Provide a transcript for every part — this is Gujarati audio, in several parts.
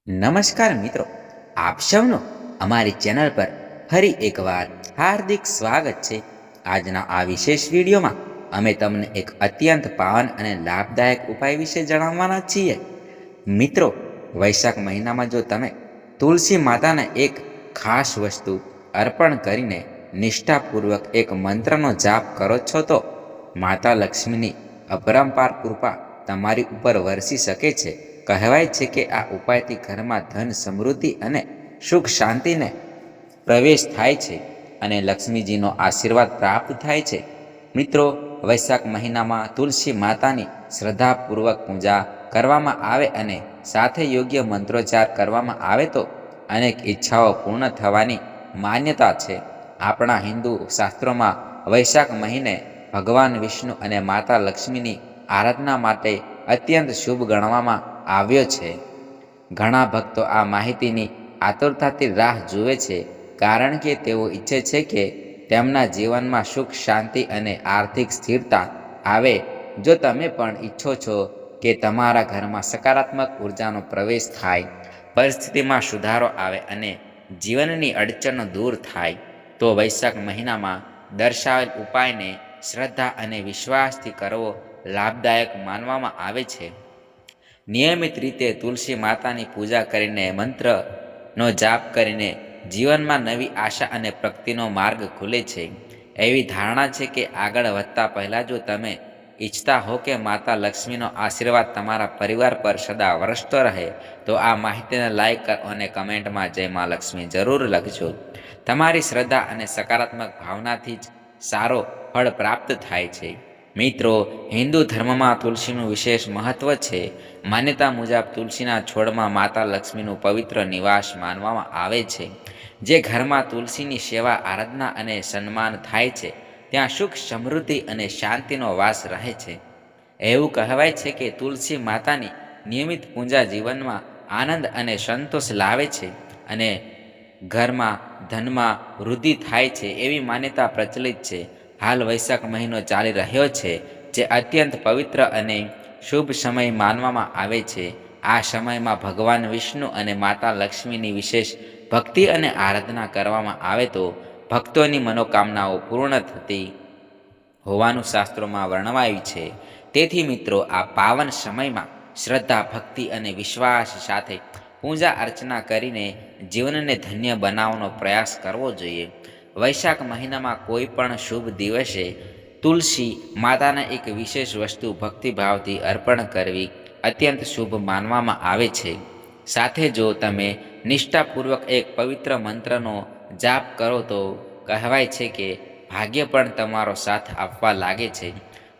નમસ્કાર મિત્રો, આપ સૌનો અમારી ચેનલ પર ફરી એકવાર હાર્દિક સ્વાગત છે. આજના આ વિશેષ વિડીયોમાં અમે તમને એક અત્યંત પાવન અને લાભદાયક ઉપાય વિશે જણાવવાના છીએ. મિત્રો, વૈશાખ મહિનામાં જો તમે તુલસી માતાને એક ખાસ વસ્તુ અર્પણ કરીને નિષ્ઠાપૂર્વક એક મંત્રનો જાપ કરો છો તો માતા લક્ષ્મીની અપરંપાર કૃપા તમારી ઉપર વરસી શકે છે. કહેવાય છે કે આ ઉપાયથી ઘરમાં ધન, સમૃદ્ધિ અને સુખ શાંતિને પ્રવેશ થાય છે અને લક્ષ્મીજીનો આશીર્વાદ પ્રાપ્ત થાય છે. મિત્રો, વૈશાખ મહિનામાં તુલસી માતાની શ્રદ્ધાપૂર્વક પૂજા કરવામાં આવે અને સાથે યોગ્ય મંત્રોચ્ચાર કરવામાં આવે તો અનેક ઈચ્છાઓ પૂર્ણ થવાની માન્યતા છે. આપણા હિન્દુ શાસ્ત્રોમાં વૈશાખ મહિને ભગવાન વિષ્ણુ અને માતા લક્ષ્મીની આરાધના માટે અત્યંત શુભ ગણવામાં આવ્યો છે. ઘણા ભક્તો આ માહિતીની આતુરતાથી રાહ જુએ છે, કારણ કે તેઓ ઈચ્છે છે કે તેમના જીવનમાં સુખ, શાંતિ અને આર્થિક સ્થિરતા આવે. જો તમે પણ ઈચ્છો છો કે તમારા ઘરમાં સકારાત્મક ઉર્જાનો પ્રવેશ થાય, પરિસ્થિતિમાં સુધારો આવે અને જીવનની અડચણો દૂર થાય, તો વૈશાખ મહિનામાં દર્શાવેલ ઉપાયને શ્રદ્ધા અને વિશ્વાસથી કરવો લાભદાયક માનવામાં આવે છે. નિયમિત રીતે તુલસી માતાની પૂજા કરીને મંત્રનો જાપ કરીને જીવનમાં નવી આશા અને પ્રગતિનો માર્ગ ખુલે છે. એવી ધારણા છે કે આગળ વધતા પહેલાં જો તમે ઈચ્છતા હો કે માતા લક્ષ્મીનો આશીર્વાદ તમારા પરિવાર પર સદા વરસતો રહે, તો આ માહિતીને લાઈક કરો અને કમેન્ટમાં જય મા લક્ષ્મી જરૂર લખજો. તમારી શ્રદ્ધા અને સકારાત્મક ભાવનાથી જ સારો ફળ પ્રાપ્ત થાય છે. મિત્રો, હિન્દુ ધર્મમાં તુલસીનું વિશેષ મહત્વ છે. માન્યતા મુજબ તુલસીના છોડમાં માતા લક્ષ્મીનું પવિત્ર નિવાસ માનવામાં આવે છે. જે ઘરમાં તુલસીની સેવા, આરાધના અને સન્માન થાય છે, ત્યાં સુખ, સમૃદ્ધિ અને શાંતિનો વાસ રહે છે. એવું કહેવાય છે કે તુલસી માતાની નિયમિત પૂજા જીવનમાં આનંદ અને સંતોષ લાવે છે અને ઘરમાં ધનમાં વૃદ્ધિ થાય છે, એવી માન્યતા પ્રચલિત છે. હાલ વૈશાખ મહિનો ચાલી રહ્યો છે, જે અત્યંત પવિત્ર અને શુભ સમય માનવામાં આવે છે. આ સમયમાં ભગવાન વિષ્ણુ અને માતા લક્ષ્મીની વિશેષ ભક્તિ અને આરાધના કરવામાં આવે તો ભક્તોની મનોકામનાઓ પૂર્ણ થતી હોવાનું શાસ્ત્રોમાં વર્ણવાયું છે. તેથી મિત્રો, આ પાવન સમયમાં શ્રદ્ધા, ભક્તિ અને વિશ્વાસ સાથે પૂજા અર્ચના કરીને જીવનને ધન્ય બનાવવાનો પ્રયાસ કરવો જોઈએ. વૈશાખ મહિનામાં કોઈ પણ શુભ દિવસે તુલસી માતાને એક વિશેષ વસ્તુ ભક્તિભાવથી અર્પણ કરવી અત્યંત શુભ માનવામાં આવે છે. સાથે જો તમે નિષ્ઠાપૂર્વક એક પવિત્ર મંત્રનો જાપ કરો તો કહેવાય છે કે ભાગ્ય પણ તમારો સાથ આપવા લાગે છે.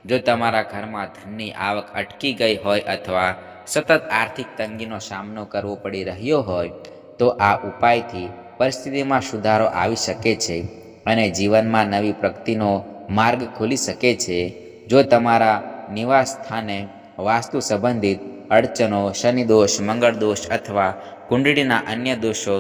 જો તમારા ઘરમાં ધનની આવક અટકી ગઈ હોય અથવા સતત આર્થિક તંગીનો સામનો કરવો પડી રહ્યો હોય, તો આ ઉપાયથી પરિસ્થિતિમાં સુધારો આવી શકે છે અને જીવનમાં નવી પ્રગતિનો માર્ગ ખુલી શકે છે. જો તમારા નિવાસ સ્થાને વાસ્તુ સંબંધિત અડચણો, શનિ દોષ, મંગળ દોષ અથવા કુંડળીના અન્ય દોષો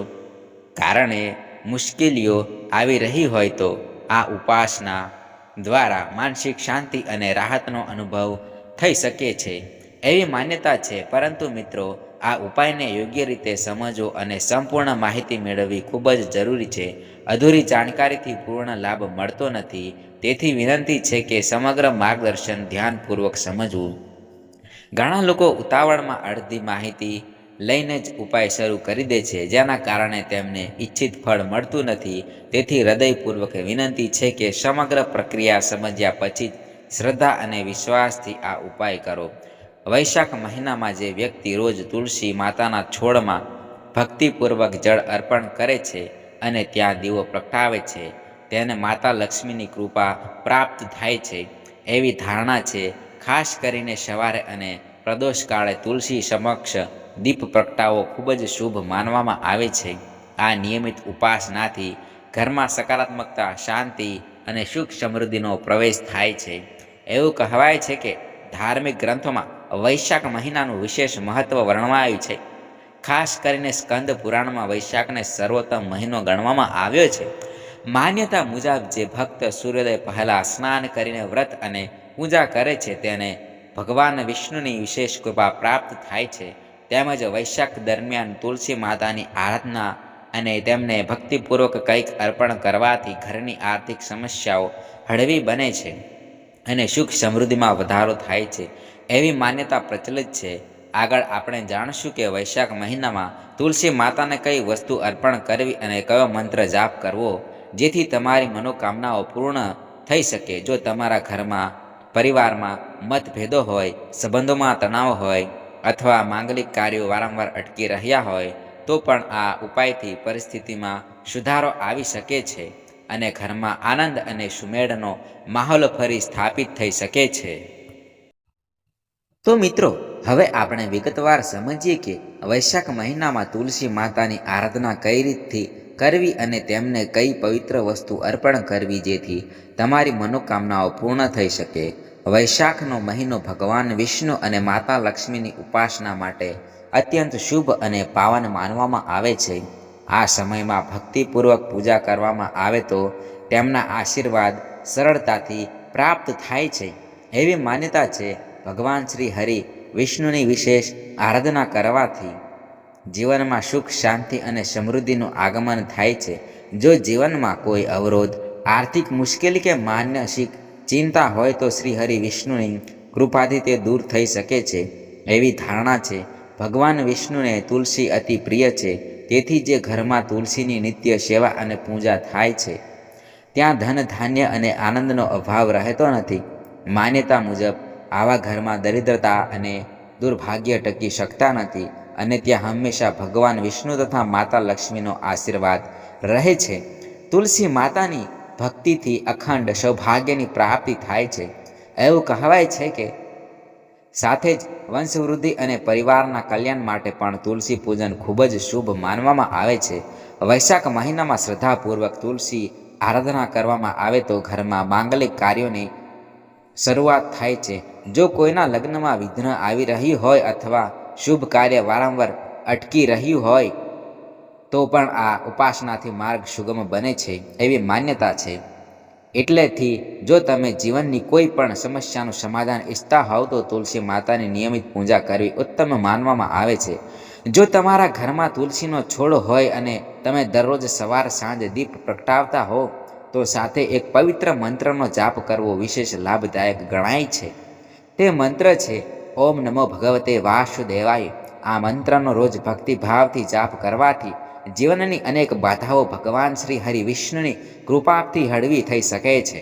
કારણે મુશ્કેલીઓ આવી રહી હોય, તો આ ઉપાસના દ્વારા માનસિક શાંતિ અને રાહતનો અનુભવ થઈ શકે છે, એવી માન્યતા છે. પરંતુ મિત્રો, આ ઉપાયને યોગ્ય રીતે સમજવો અને સંપૂર્ણ માહિતી મેળવવી ખૂબ જ જરૂરી છે. અધૂરી જાણકારીથી પૂર્ણ લાભ મળતો નથી. તેથી વિનંતી છે કે સમગ્ર માર્ગદર્શન ધ્યાનપૂર્વક સમજવું. ઘણા લોકો ઉતાવળમાં અડધી માહિતી લઈને જ ઉપાય શરૂ કરી દે છે, જેના કારણે તેમને ઈચ્છિત ફળ મળતું નથી. તેથી હૃદયપૂર્વક વિનંતી છે કે સમગ્ર પ્રક્રિયા સમજ્યા પછી જ શ્રદ્ધા અને વિશ્વાસથી આ ઉપાય કરો. વૈશાખ મહિનામાં જે વ્યક્તિ રોજ તુલસી માતાના છોડમાં ભક્તિપૂર્વક જળ અર્પણ કરે છે અને ત્યાં દીવો પ્રગટાવે છે, તેને માતા લક્ષ્મીની કૃપા પ્રાપ્ત થાય છે, એવી ધારણા છે. ખાસ કરીને સવારે અને પ્રદોષ કાળે તુલસી સમક્ષ દીપ પ્રગટાવવો ખૂબ જ શુભ માનવામાં આવે છે. આ નિયમિત ઉપાસનાથી ઘરમાં સકારાત્મકતા, શાંતિ અને સુખ સમૃદ્ધિનો પ્રવેશ થાય છે. એવું કહેવાય છે કે ધાર્મિક ગ્રંથોમાં વૈશાખ મહિનાનું વિશેષ મહત્વ વર્ણવાયું છે. ખાસ કરીને સ્કંદ પુરાણમાં વૈશાખને સર્વોત્તમ મહિનો ગણવામાં આવ્યો છે. માન્યતા મુજબ જે ભક્ત સૂર્યોદય પહેલાં સ્નાન કરીને વ્રત અને પૂજા કરે છે, તેને ભગવાન વિષ્ણુની વિશેષ કૃપા પ્રાપ્ત થાય છે. તેમજ વૈશાખ દરમિયાન તુલસી માતાની આરાધના અને તેમને ભક્તિપૂર્વક કંઈક અર્પણ કરવાથી ઘરની આર્થિક સમસ્યાઓ હળવી બને છે અને સુખ સમૃદ્ધિમાં વધારો થાય છે એવી માન્યતા પ્રચલિત છે. આગળ આપણે જાણશું કે વૈશાખ મહિનામાં તુલસી માતાને કઈ વસ્તુ અર્પણ કરવી અને કયો મંત્ર જાપ કરવો જેથી તમારી મનોકામનાઓ પૂર્ણ થઈ શકે. જો તમારા ઘરમાં પરિવારમાં મતભેદો હોય, સંબંધોમાં તણાવ હોય અથવા માંગલિક કાર્યો વારંવાર અટકી રહ્યા હોય તો પણ આ ઉપાયથી પરિસ્થિતિમાં સુધારો આવી શકે છે અને ઘરમાં આનંદ અને સુમેળનો માહોલ ફરી સ્થાપિત થઈ શકે છે. તો મિત્રો, હવે આપણે વિગતવાર સમજીએ કે વૈશાખ મહિનામાં તુલસી માતાની આરાધના કઈ રીતથી કરવી અને તેમને કઈ પવિત્ર વસ્તુ અર્પણ કરવી જેથી તમારી મનોકામનાઓ પૂર્ણ થઈ શકે. વૈશાખનો મહિનો ભગવાન વિષ્ણુ અને માતા લક્ષ્મીની ઉપાસના માટે અત્યંત શુભ અને પાવન માનવામાં આવે છે. આ સમયમાં ભક્તિપૂર્વક પૂજા કરવામાં આવે તો તેમના આશીર્વાદ સરળતાથી પ્રાપ્ત થાય છે એવી માન્યતા છે. ભગવાન શ્રી હરિ વિષ્ણુની વિશેષ આરાધના કરવાથી જીવનમાં સુખ, શાંતિ અને સમૃદ્ધિનું આગમન થાય છે. જો જીવનમાં કોઈ અવરોધ, આર્થિક મુશ્કેલી કે માનસિક ચિંતા હોય તો શ્રી હરિ વિષ્ણુની કૃપાથી તે દૂર થઈ શકે છે એવી ધારણા છે. ભગવાન વિષ્ણુને તુલસી અતિ પ્રિય છે, તેથી જે ઘરમાં તુલસીની નિત્ય સેવા અને પૂજા થાય છે ત્યાં ધન, ધાન્ય અને આનંદનો અભાવ રહેતો નથી. માન્યતા મુજબ આવા ઘરમાં દરિદ્રતા અને દુર્ભાગ્ય ટકી શકતા નથી અને ત્યાં હંમેશા ભગવાન વિષ્ણુ તથા માતા લક્ષ્મીનો આશીર્વાદ રહે છે. તુલસી માતાની ભક્તિથી અખંડ સૌભાગ્યની પ્રાપ્તિ થાય છે. એવું કહેવાય છે કે સાથે જ વંશવૃદ્ધિ અને પરિવારના કલ્યાણ માટે પણ તુલસી પૂજન ખૂબ જ શુભ માનવામાં આવે છે. વૈશાખ મહિનામાં શ્રદ્ધાપૂર્વક તુલસી આરાધના કરવામાં આવે તો ઘરમાં માંગલિક કાર્યોની શરૂઆત થાય છે. જો કોઈના લગ્નમાં વિઘ્ન આવી રહ્યું હોય અથવા શુભ કાર્ય વારંવાર અટકી રહ્યું હોય તો પણ આ ઉપાસનાથી માર્ગ સુગમ બને છે એવી માન્યતા છે. એટલેથી જો તમે જીવનની કોઈ પણ સમસ્યાનું સમાધાન ઈચ્છતા હોવ તો તુલસી માતાની નિયમિત પૂજા કરવી ઉત્તમ માનવામાં આવે છે. જો તમારા ઘરમાં તુલસીનો છોડ હોય અને તમે દરરોજ સવાર સાંજ દીપ પ્રગટાવતા હો તો સાથે એક પવિત્ર મંત્રનો જાપ કરવો વિશેષ લાભદાયક ગણાય છે. તે મંત્ર છે ઓમ નમો ભગવતે વાસુદેવાય. આ મંત્રનો રોજ ભક્તિભાવથી જાપ કરવાથી જીવનની અનેક બાધાઓ ભગવાન શ્રી હરિ વિષ્ણુની કૃપાથી હળવી થઈ શકે છે.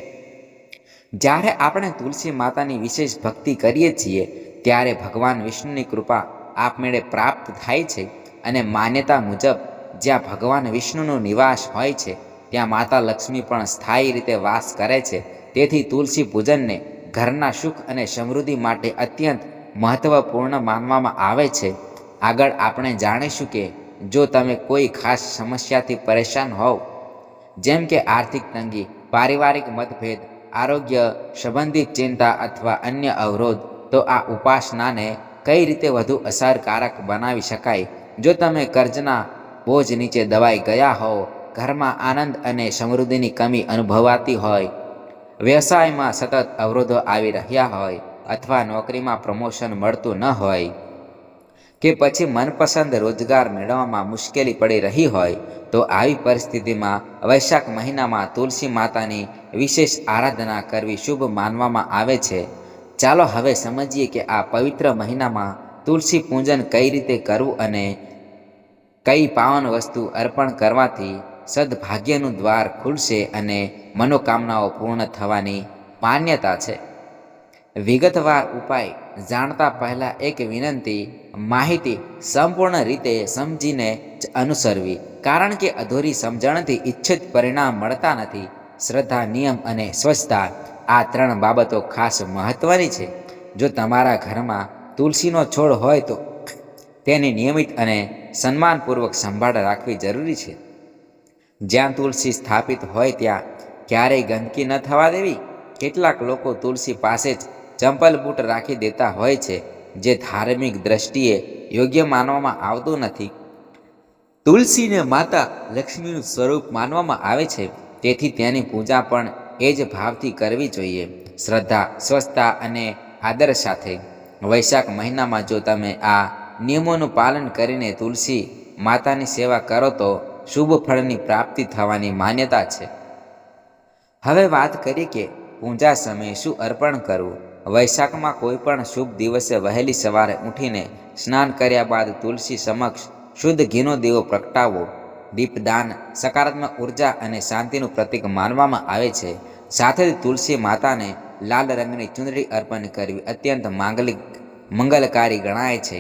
જ્યારે આપણે તુલસી માતાની વિશેષ ભક્તિ કરીએ છીએ ત્યારે ભગવાન વિષ્ણુની કૃપા આપમેળે પ્રાપ્ત થાય છે અને માન્યતા મુજબ જ્યાં ભગવાન વિષ્ણુનો નિવાસ હોય છે ત્યાં માતા લક્ષ્મી પણ સ્થાયી રીતે વાસ કરે છે. તેથી તુલસી પૂજનને ઘરના સુખ અને સમૃદ્ધિ માટે અત્યંત મહત્વપૂર્ણ માનવામાં આવે છે. આગળ આપણે જાણીશું કે જો તમે કોઈ ખાસ સમસ્યાથી પરેશાન હોવ, જેમ કે આર્થિક તંગી, પારિવારિક મતભેદ, આરોગ્ય સંબંધિત ચિંતા અથવા અન્ય અવરોધ, તો આ ઉપાસનાને કઈ રીતે વધુ અસરકારક બનાવી શકાય. જો તમે કર્જના બોજ નીચે દબાઈ ગયા હોવ, ઘરમાં આનંદ અને સમૃદ્ધિની કમી અનુભવાતી હોય, વ્યવસાયમાં સતત અવરોધો આવી રહ્યા હોય અથવા નોકરીમાં પ્રમોશન મળતું ન હોય કે પછી મનપસંદ રોજગાર મેળવવામાં મુશ્કેલી પડી રહી હોય તો આવી પરિસ્થિતિમાં વૈશાખ મહિનામાં તુલસી માતાની વિશેષ આરાધના કરવી શુભ માનવામાં આવે છે. ચાલો હવે સમજીએ કે આ પવિત્ર મહિનામાં તુલસી પૂજન કઈ રીતે કરવું અને કઈ પાવન વસ્તુ અર્પણ કરવાથી સદભાગ્યનું દ્વાર ખુલશે અને મનોકામનાઓ પૂર્ણ થવાની માન્યતા છે. વિગતવાર ઉપાય જાણતા પહેલાં એક વિનંતી, માહિતી સંપૂર્ણ રીતે સમજીને જ અનુસરવી, કારણ કે અધૂરી સમજણથી ઈચ્છિત પરિણામ મળતા નથી. શ્રદ્ધા, નિયમ અને સ્વચ્છતા આ 3 બાબતો ખાસ મહત્વની છે. જો તમારા ઘરમાં તુલસીનો છોડ હોય તો તેની નિયમિત અને સન્માનપૂર્વક સંભાળ રાખવી જરૂરી છે. જ્યાં તુલસી સ્થાપિત હોય ત્યાં ક્યારેય ગંદકી ન થવા દેવી. કેટલાક લોકો તુલસી પાસે જ ચંપલ બૂટ રાખી દેતા હોય છે, જે ધાર્મિક દ્રષ્ટિએ યોગ્ય માનવામાં આવતું નથી. તુલસીને માતા લક્ષ્મીનું સ્વરૂપ માનવામાં આવે છે, તેથી તેની પૂજા પણ એ જ ભાવથી કરવી જોઈએ, શ્રદ્ધા, સ્વચ્છતા અને આદર સાથે. વૈશાખ મહિનામાં જો તમે આ નિયમોનું પાલન કરીને તુલસી માતાની સેવા કરો તો શુભ ફળની પ્રાપ્તિ થવાની માન્યતા છે. હવે વાત કરીએ કે પૂજા સમયે શું અર્પણ કરવું. વૈશાખમાં કોઈ પણ શુભ દિવસે વહેલી સવારે ઉઠીને સ્નાન કર્યા બાદ તુલસી સમક્ષ શુદ્ધ ઘીનો દીવો પ્રગટાવવો. દીપદાન સકારાત્મક ઉર્જા અને શાંતિનું પ્રતીક માનવામાં આવે છે. સાથે જ તુલસી માતાને લાલ રંગની ચુંદડી અર્પણ કરવી અત્યંત મંગલકારી ગણાય છે.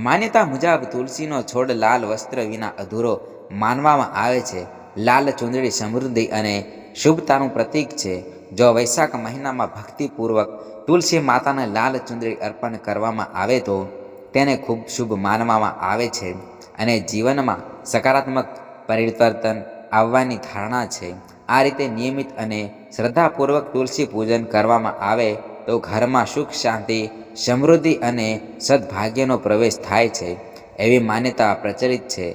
માન્યતા મુજબ તુલસીનો છોડ લાલ વસ્ત્ર વિના અધૂરો માનવામાં આવે છે. લાલ ચુંદડી સમૃદ્ધિ અને શુભતાનું પ્રતીક છે. જો વૈશાખ મહિનામાં ભક્તિપૂર્વક તુલસી માતાને લાલ ચુંદડી અર્પણ કરવામાં આવે તો તેને ખૂબ શુભ માનવામાં આવે છે અને જીવનમાં સકારાત્મક પરિવર્તન આવવાની ધારણા છે. આ રીતે નિયમિત અને શ્રદ્ધાપૂર્વક તુલસી પૂજન કરવામાં આવે તો ઘરમાં સુખ શાંતિ સમૃદ્ધિ અને સદભાગ્યનો પ્રવેશ થાય છે એવી માન્યતા પ્રચલિત છે.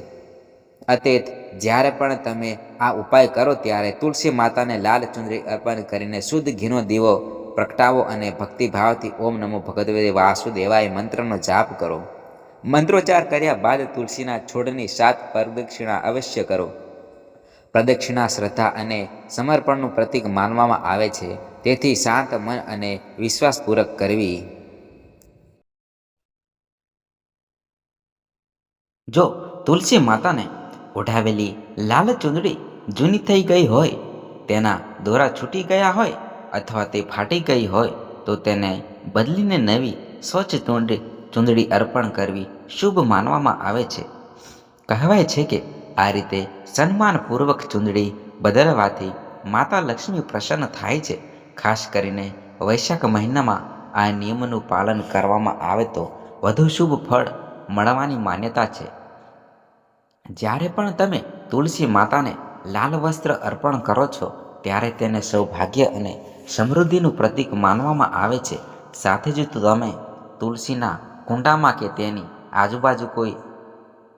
અતેત જ્યારે પણ તમે આ ઉપાય કરો ત્યારે તુલસી માતાને લાલ ચુંદડી અર્પણ કરીને શુદ્ધ ઘીનો દીવો પ્રગટાવો અને ભક્તિભાવથી ઓમ નમો ભગવતે વાસુદેવાય મંત્રનો જાપ કરો. મંત્રોચ્ચાર કર્યા બાદ તુલસીના છોડની 7 પ્રદક્ષિણા અવશ્ય કરો. પ્રદક્ષિણા શ્રદ્ધા અને સમર્પણનું પ્રતીક માનવામાં આવે છે, તેથી શાંત મન અને વિશ્વાસપૂર્વક કરવી. જો તુલસી માતાને ઓઢાવેલી લાલ ચુંદડી જૂની થઈ ગઈ હોય, તેના દોરા છૂટી ગયા હોય અથવા તે ફાટી ગઈ હોય તો તેને બદલીને નવી સ્વચ્છ ચુંદડી અર્પણ કરવી શુભ માનવામાં આવે છે. કહેવાય છે કે આ રીતે સન્માનપૂર્વક ચુંદડી બદલવાથી માતા લક્ષ્મી પ્રસન્ન થાય છે. ખાસ કરીને વૈશાખ મહિનામાં આ નિયમનું પાલન કરવામાં આવે તો વધુ શુભ ફળ મળવાની માન્યતા છે. જ્યારે પણ તમે તુલસી માતાને લાલ વસ્ત્ર અર્પણ કરો છો ત્યારે તેને સૌભાગ્ય અને સમૃદ્ધિનું પ્રતીક માનવામાં આવે છે. સાથે જ તમે તુલસીના કુંડામાં કે તેની આજુબાજુ કોઈ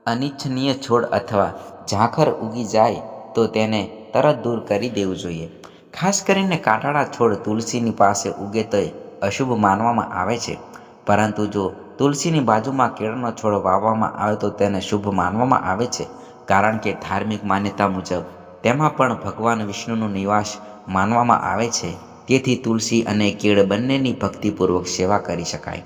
અનિચ્છનીય છોડ અથવા ઝાંખર ઉગી જાય તો તેને તરત દૂર કરી દેવું જોઈએ. ખાસ કરીને કાંટાળા છોડ તુલસીની પાસે ઉગે તો અશુભ માનવામાં આવે છે, પરંતુ જો તુલસીની બાજુમાં કેળનો છોડ વાવવામાં આવે તો તેને શુભ માનવામાં આવે છે, કારણ કે ધાર્મિક માન્યતા મુજબ તેમાં પણ ભગવાન વિષ્ણુનો નિવાસ માનવામાં આવે છે. તેથી તુલસી અને કેળ બંનેની ભક્તિપૂર્વક સેવા કરી શકાય.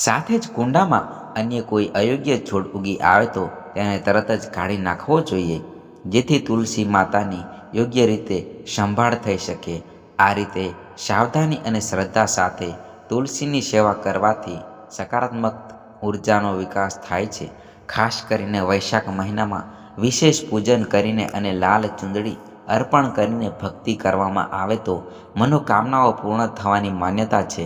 સાથે જ કુંડામાં અન્ય કોઈ અયોગ્ય છોડ ઉગી આવે તો તેને તરત જ કાઢી નાખવો જોઈએ, જેથી તુલસી માતાની યોગ્ય રીતે સંભાળ થઈ શકે. આ રીતે સાવધાની અને શ્રદ્ધા સાથે તુલસીની સેવા કરવાથી સકારાત્મક ઉર્જાનો વિકાસ થાય છે. ખાસ કરીને વૈશાખ મહિનામાં વિશેષ પૂજન કરીને અને લાલ ચુંદડી અર્પણ કરીને ભક્તિ કરવામાં આવે તો મનોકામનાઓ પૂર્ણ થવાની માન્યતા છે.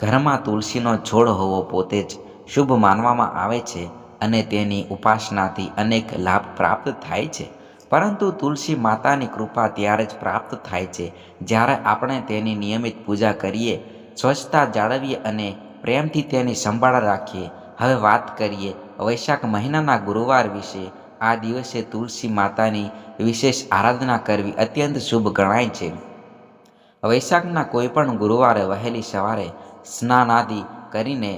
ઘરમાં તુલસીનો છોડ હોવો પોતે જ શુભ માનવામાં આવે છે અને તેની ઉપાસનાથી અનેક લાભ પ્રાપ્ત થાય છે. પરંતુ તુલસી માતાની કૃપા ત્યારે જ પ્રાપ્ત થાય છે જ્યારે આપણે તેની નિયમિત પૂજા કરીએ, સ્વચ્છતા જાળવીએ અને પ્રેમથી તેની સંભાળ રાખીએ. હવે વાત કરીએ વૈશાખ મહિનાના ગુરુવાર વિશે. આ દિવસે તુલસી માતાની વિશેષ આરાધના કરવી અત્યંત શુભ ગણાય છે. વૈશાખના કોઈ પણ ગુરુવારે વહેલી સવારે સ્નાનાદિ કરીને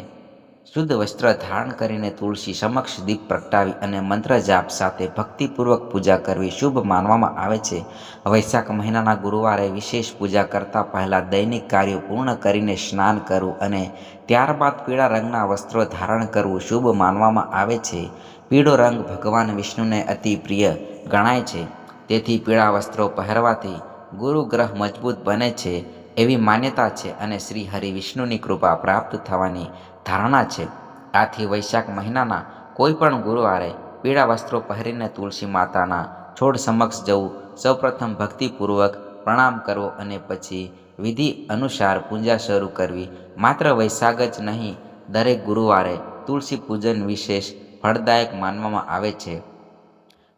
શુદ્ધ વસ્ત્ર ધારણ કરીને તુલસી સમક્ષ દીપ પ્રગટાવી અને મંત્ર જાપ સાથે ભક્તિપૂર્વક પૂજા કરવી શુભ માનવામાં આવે છે. વૈશાખ મહિનાના ગુરુવારે વિશેષ પૂજા કરતાં પહેલાં દૈનિક કાર્યો પૂર્ણ કરીને સ્નાન કરવું અને ત્યારબાદ પીળા રંગના વસ્ત્રો ધારણ કરવું શુભ માનવામાં આવે છે. પીળો રંગ ભગવાન વિષ્ણુને અતિ પ્રિય ગણાય છે, તેથી પીળા વસ્ત્રો પહેરવાથી ગુરુ ગ્રહ મજબૂત બને છે એવી માન્યતા છે અને શ્રી હરિ વિષ્ણુની કૃપા પ્રાપ્ત થવાની ધારણા છે. આથી વૈશાખ મહિનાના કોઈ પણ ગુરુવારે પીળા વસ્ત્રો પહેરીને તુલસી માતાના છોડ સમક્ષ જવું, સૌપ્રથમ ભક્તિપૂર્વક પ્રણામ કરવો અને પછી વિધિ અનુસાર પૂજા શરૂ કરવી. માત્ર વૈશાખ જ નહીં, દરેક ગુરુવારે તુલસી પૂજન વિશેષ ફળદાયક માનવામાં આવે છે.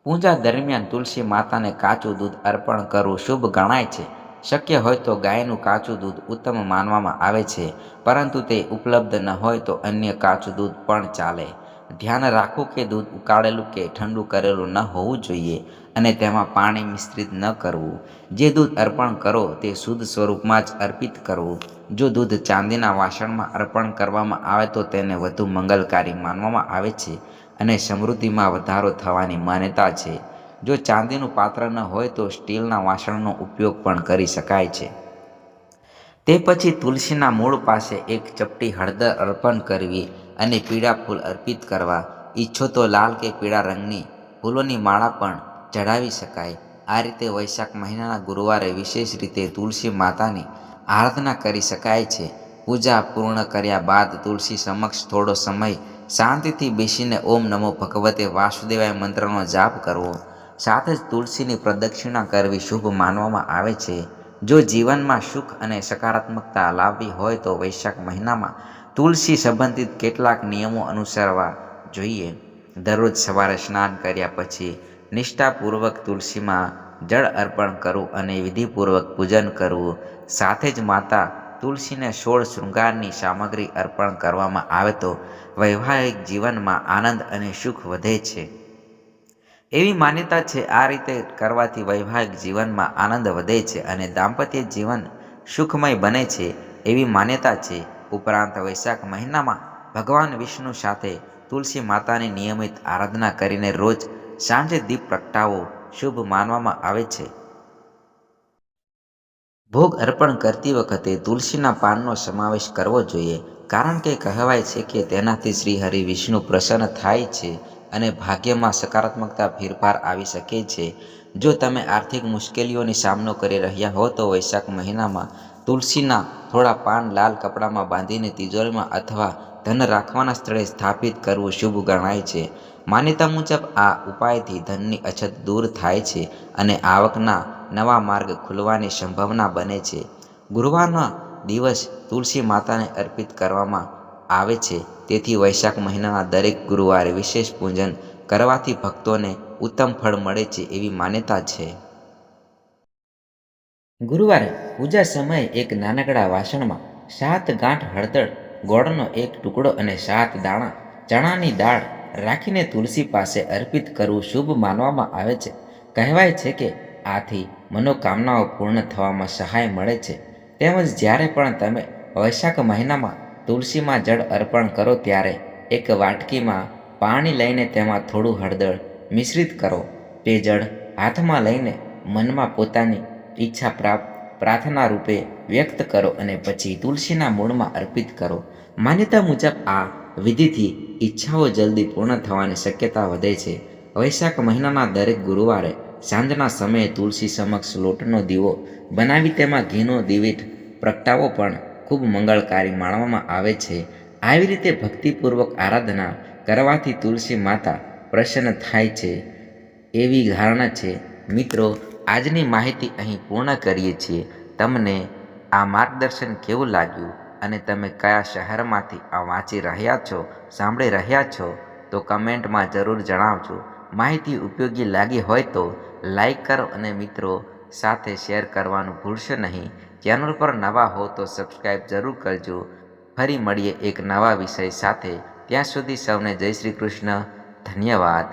પૂજા દરમિયાન તુલસી માતાને કાચું દૂધ અર્પણ કરવું શુભ ગણાય છે. શક્ય હોય તો ગાયનું કાચું દૂધ ઉત્તમ માનવામાં આવે છે, પરંતુ તે ઉપલબ્ધ ન હોય તો અન્ય કાચું દૂધ પણ ચાલે. ધ્યાન રાખો કે દૂધ ઉકાળેલું કે ઠંડુ કરેલું ન હોવું જોઈએ અને તેમાં પાણી મિશ્રિત ન કરવું. જે દૂધ અર્પણ કરો તે શુદ્ધ સ્વરૂપમાં જ અર્પિત કરવું. જો દૂધ ચાંદીના વાસણમાં અર્પણ કરવામાં આવે તો તેને વધુ મંગલકારી માનવામાં આવે છે અને સમૃદ્ધિમાં વધારો થવાની માન્યતા છે. જો ચાંદીનું પાત્ર ન હોય તો સ્ટીલના વાસણનો ઉપયોગ પણ કરી શકાય છે. તે પછી તુલસીના મૂળ પાસે એક ચપટી હળદર અર્પણ કરવી અને પીળા ફૂલ અર્પિત કરવા. ઈચ્છો તો લાલ કે પીળા રંગની ફૂલોની માળા પણ ચઢાવી શકાય. આ રીતે વૈશાખ મહિનાના ગુરુવારે વિશેષ રીતે તુલસી માતાની આરાધના કરી શકાય છે. પૂજા પૂર્ણ કર્યા બાદ તુલસી સમક્ષ થોડો સમય શાંતિથી બેસીને ઓમ નમો ભગવતે વાસુદેવાય મંત્રનો જાપ કરવો. સાથે જ તુલસીની પ્રદક્ષિણા કરવી શુભ માનવામાં આવે છે. જો જીવનમાં સુખ અને સકારાત્મકતા લાવવી હોય તો વૈશાખ મહિનામાં તુલસી સંબંધિત કેટલાક નિયમો અનુસરવા જોઈએ. દરરોજ સવારે સ્નાન કર્યા પછી નિષ્ઠાપૂર્વક તુલસીમાં જળ અર્પણ કરવું અને વિધિપૂર્વક પૂજન કરવું. સાથે જ માતા તુલસીને 16 શૃંગારની સામગ્રી અર્પણ કરવામાં આવે તો વૈવાહિક જીવનમાં આનંદ અને સુખ વધે છે એવી માન્યતા છે. આ રીતે કરવાથી વૈવાહિક જીવનમાં આનંદ વધે છે અને દાંપત્ય જીવન સુખમય બને છે એવી માન્યતા છે. ઉપરાંત વૈશાખ મહિનામાં ભગવાન વિષ્ણુ સાથે તુલસી માતાની નિયમિત આરાધના કરીને રોજ સાંજે દીપ પ્રગટાવવો શુભ માનવામાં આવે છે. ભોગ અર્પણ કરતી વખતે તુલસીના પાનનો સમાવેશ કરવો જોઈએ, કારણ કે કહેવાય છે કે તેનાથી શ્રી હરિ વિષ્ણુ પ્રસન્ન થાય છે અને ભાગ્યમાં સકારાત્મકતા ફેરફાર આવી શકે છે. જો તમે આર્થિક મુશ્કેલીઓનો સામનો કરી રહ્યા હો તો વૈશાખ મહિનામાં તુલસીના થોડા પાન લાલ કપડામાં બાંધીને તિજોરીમાં અથવા ધન રાખવાના સ્થળે સ્થાપિત કરવું શુભ ગણાય છે. માન્યતા મુજબ આ ઉપાયથી ધનની અછત દૂર થાય છે અને આવકના નવા માર્ગ ખુલવાની સંભાવના બને છે. ગુરુવારના દિવસ તુલસી માતાને અર્પિત કરવામાં આવે છે, તેથી વૈશાખ મહિનાના દરેક ગુરુવારે વિશેષ પૂજન કરવાથી ભક્તોને ઉત્તમ ફળ મળે છે એવી માન્યતા છે. ગુરુવારે પૂજા સમયે એક નાનકડા વાસણમાં 7 ગાંઠ હળદર, ગોળનો એક ટુકડો અને 7 દાણા ચણાની દાળ રાખીને તુલસી પાસે અર્પિત કરવું શુભ માનવામાં આવે છે. કહેવાય છે કે આથી મનોકામનાઓ પૂર્ણ થવામાં સહાય મળે છે. તેમજ જ્યારે પણ તમે વૈશાખ મહિનામાં તુલસીમાં જળ અર્પણ કરો ત્યારે એક વાટકીમાં પાણી લઈને તેમાં થોડું હળદર મિશ્રિત કરો. તે જળ હાથમાં લઈને મનમાં પોતાની ઈચ્છા પ્રાર્થના રૂપે વ્યક્ત કરો અને પછી તુલસીના મૂળમાં અર્પિત કરો. માન્યતા મુજબ આ વિધિથી ઈચ્છાઓ જલ્દી પૂર્ણ થવાની શક્યતા વધે છે. વૈશાખ મહિનાના દરેક ગુરુવારે સાંજના સમયે તુલસી સમક્ષ લોટનો દીવો બનાવી તેમાં ઘીનો દીવીટ પ્રગટાવવો પણ ખૂબ મંગળકારી માનવામાં આવે છે. આવી રીતે ભક્તિપૂર્વક આરાધના કરવાથી તુલસી માતા પ્રસન્ન થાય છે એવી ધારણા છે. મિત્રો, આજની માહિતી અહીં પૂર્ણ કરીએ છીએ. તમને આ માર્ગદર્શન કેવું લાગ્યું અને તમે કયા શહેરમાંથી આ વાંચી રહ્યા છો, સાંભળી રહ્યા છો તો કમેન્ટમાં જરૂર જણાવજો. માહિતી ઉપયોગી લાગી હોય તો લાઈક કરો અને મિત્રો સાથે શેર કરવાનું ભૂલશો નહીં. ચેનલ પર નવા હો તો સબસ્ક્રાઈબ જરૂર કરજો. ફરી મળીએ એક નવા વિષય સાથે. ત્યાં સુધી સૌને જય શ્રી કૃષ્ણ. ધન્યવાદ.